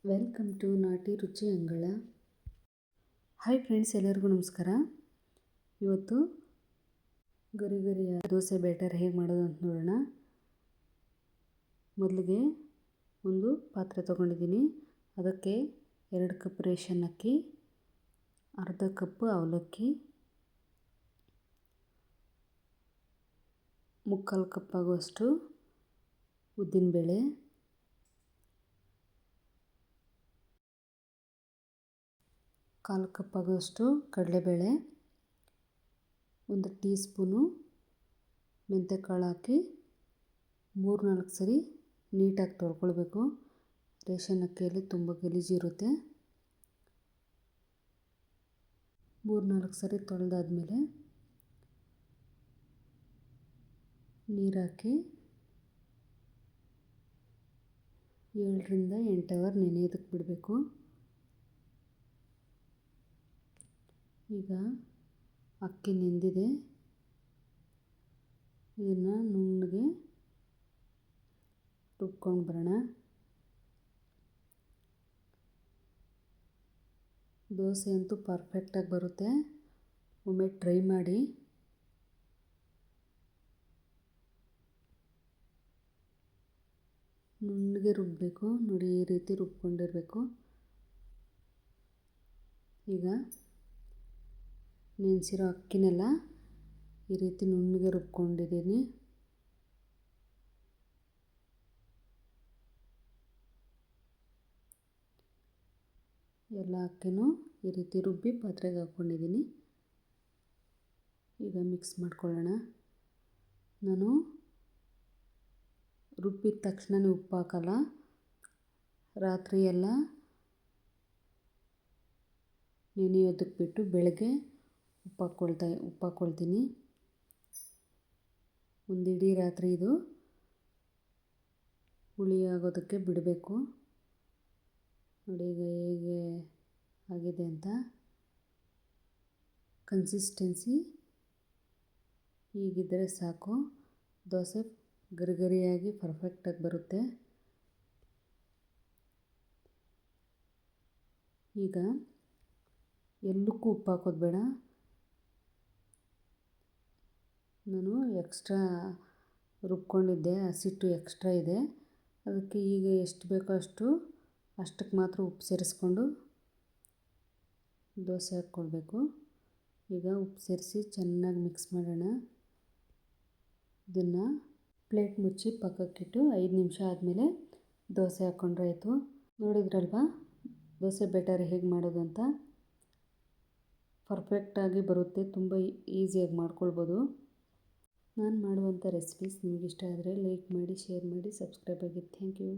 Welcome to ನಾಟಿ ರುಚಿ ಅಂಗಳ. ಹಾಯ್ ಫ್ರೆಂಡ್ಸ್, ಎಲ್ಲರಿಗೂ ನಮಸ್ಕಾರ. ಇವತ್ತು ಗರಿ ಗರಿಯ ದೋಸೆ ಬ್ಯಾಟರ್ ಹೇಗೆ ಮಾಡೋದು ಅಂತ ನೋಡೋಣ. ಮೊದಲಿಗೆ ಒಂದು ಪಾತ್ರೆ ತೊಗೊಂಡಿದ್ದೀನಿ. ಅದಕ್ಕೆ 2 ಕಪ್ ರೇಷನ್ ಅಕ್ಕಿ, ಅರ್ಧ ಕಪ್ ಅವಲಕ್ಕಿ, 3/4 ಕಪ್ ಆಗುವಷ್ಟು ಉದ್ದಿನಬೇಳೆ, 1/4 ಕಪ್ ಆಗುವಷ್ಟು ಕಡಲೆಬೇಳೆ, 1 ಟೀ ಸ್ಪೂನು ಮೆಂತ್ಯಕಾಳು ಹಾಕಿ 3-4 ಸರಿ ನೀಟಾಗಿ ತೊಳ್ಕೊಳ್ಬೇಕು. ರೇಷನ್ ಅಕ್ಕಿಯಲ್ಲಿ ತುಂಬ ಗಲೀಜಿರುತ್ತೆ. 3-4 ಸರಿ ತೊಳೆದಾದ್ಮೇಲೆ ನೀರು ಹಾಕಿ 7-8 ಅವರ್ ನೆನೆಯೋದಕ್ಕೆ ಬಿಡಬೇಕು. ಈಗ ಅಕ್ಕಿ ನೆಂದಿದೆ. ಇದನ್ನು ನುಣ್ಣಗೆ ರುಬ್ಕೊಂಡು ಬರೋಣ. ದೋಸೆ ಅಂತೂ ಪರ್ಫೆಕ್ಟಾಗಿ ಬರುತ್ತೆ. ಒಮ್ಮೆ ಟ್ರೈ ಮಾಡಿ. ನುಣ್ಣಗೆ ರುಬ್ಬಬೇಕು. ನೋಡಿ, ಈ ರೀತಿ ರುಬ್ಕೊಂಡಿರಬೇಕು. ಈಗ ನೆನೆಸಿರೋ ಅಕ್ಕಿನೆಲ್ಲ ಈ ರೀತಿ ನುಣ್ಣಗೆ ರುಬ್ಕೊಂಡಿದ್ದೀನಿ. ಎಲ್ಲ ಅಕ್ಕಿನೂ ಈ ರೀತಿ ರುಬ್ಬಿ ಪಾತ್ರೆಗೆ ಹಾಕ್ಕೊಂಡಿದ್ದೀನಿ. ಈಗ ಮಿಕ್ಸ್ ಮಾಡ್ಕೊಳ್ಳೋಣ. ನಾನು ರುಬ್ಬಿದ ತಕ್ಷಣವೇ ಉಪ್ಪು ಹಾಕಲ್ಲ. ರಾತ್ರಿ ಎಲ್ಲ ನೆನೆಯೋದಕ್ಕೆ ಬಿಟ್ಟು ಬೆಳಗ್ಗೆ ಉಪ್ಪು ಹಾಕ್ಕೊಳ್ತೀನಿ. ಒಂದು ಇಡೀ ರಾತ್ರಿ ಇದು ಹುಳಿ ಆಗೋದಕ್ಕೆ ಬಿಡಬೇಕು. ನೋಡಿ ಈಗ ಹೇಗೆ ಆಗಿದೆ ಅಂತ. ಕನ್ಸಿಸ್ಟೆನ್ಸಿ ಹೀಗಿದ್ದರೆ ಸಾಕು. ದೋಸೆ ಗರಿಗರಿಯಾಗಿ ಪರ್ಫೆಕ್ಟಾಗಿ ಬರುತ್ತೆ. ಈಗ ಎಲ್ಲಕ್ಕೂ ಉಪ್ಪು ಹಾಕೋದು ಬೇಡ. ನಾನು ಎಕ್ಸ್ಟ್ರಾ ರುಬ್ಕೊಂಡಿದ್ದೆ, ಹಸಿಟ್ಟು ಎಕ್ಸ್ಟ್ರಾ ಇದೆ. ಅದಕ್ಕೆ ಈಗ ಎಷ್ಟು ಬೇಕೋ ಅಷ್ಟಕ್ಕೆ ಮಾತ್ರ ಉಪ್ಪು ಸೇರಿಸ್ಕೊಂಡು ದೋಸೆ ಹಾಕ್ಕೊಳ್ಬೇಕು. ಈಗ ಉಪ್ಪು ಸೇರಿಸಿ ಚೆನ್ನಾಗಿ ಮಿಕ್ಸ್ ಮಾಡೋಣ. ಇದನ್ನು ಪ್ಲೇಟ್ ಮುಚ್ಚಿ ಪಕ್ಕಕ್ಕಿಟ್ಟು 5 ನಿಮಿಷ ಆದಮೇಲೆ ದೋಸೆ ಹಾಕ್ಕೊಂಡ್ರೆ ಆಯಿತು. ನೋಡಿದ್ರಲ್ವಾ ದೋಸೆ ಬ್ಯಾಟರ್ ಹೇಗೆ ಮಾಡೋದು ಅಂತ. ಪರ್ಫೆಕ್ಟಾಗಿ ಬರುತ್ತೆ. ತುಂಬ ಈಸಿಯಾಗಿ ಮಾಡ್ಕೊಳ್ಬೋದು. ನಾನು ಮಾಡುವಂಥ ರೆಸಿಪೀಸ್ ನಿಮಗೆ ಇಷ್ಟ ಆದರೆ ಲೈಕ್ ಮಾಡಿ, ಶೇರ್ ಮಾಡಿ, ಸಬ್ಸ್ಕ್ರೈಬ್ ಆಗಿ. Thank you.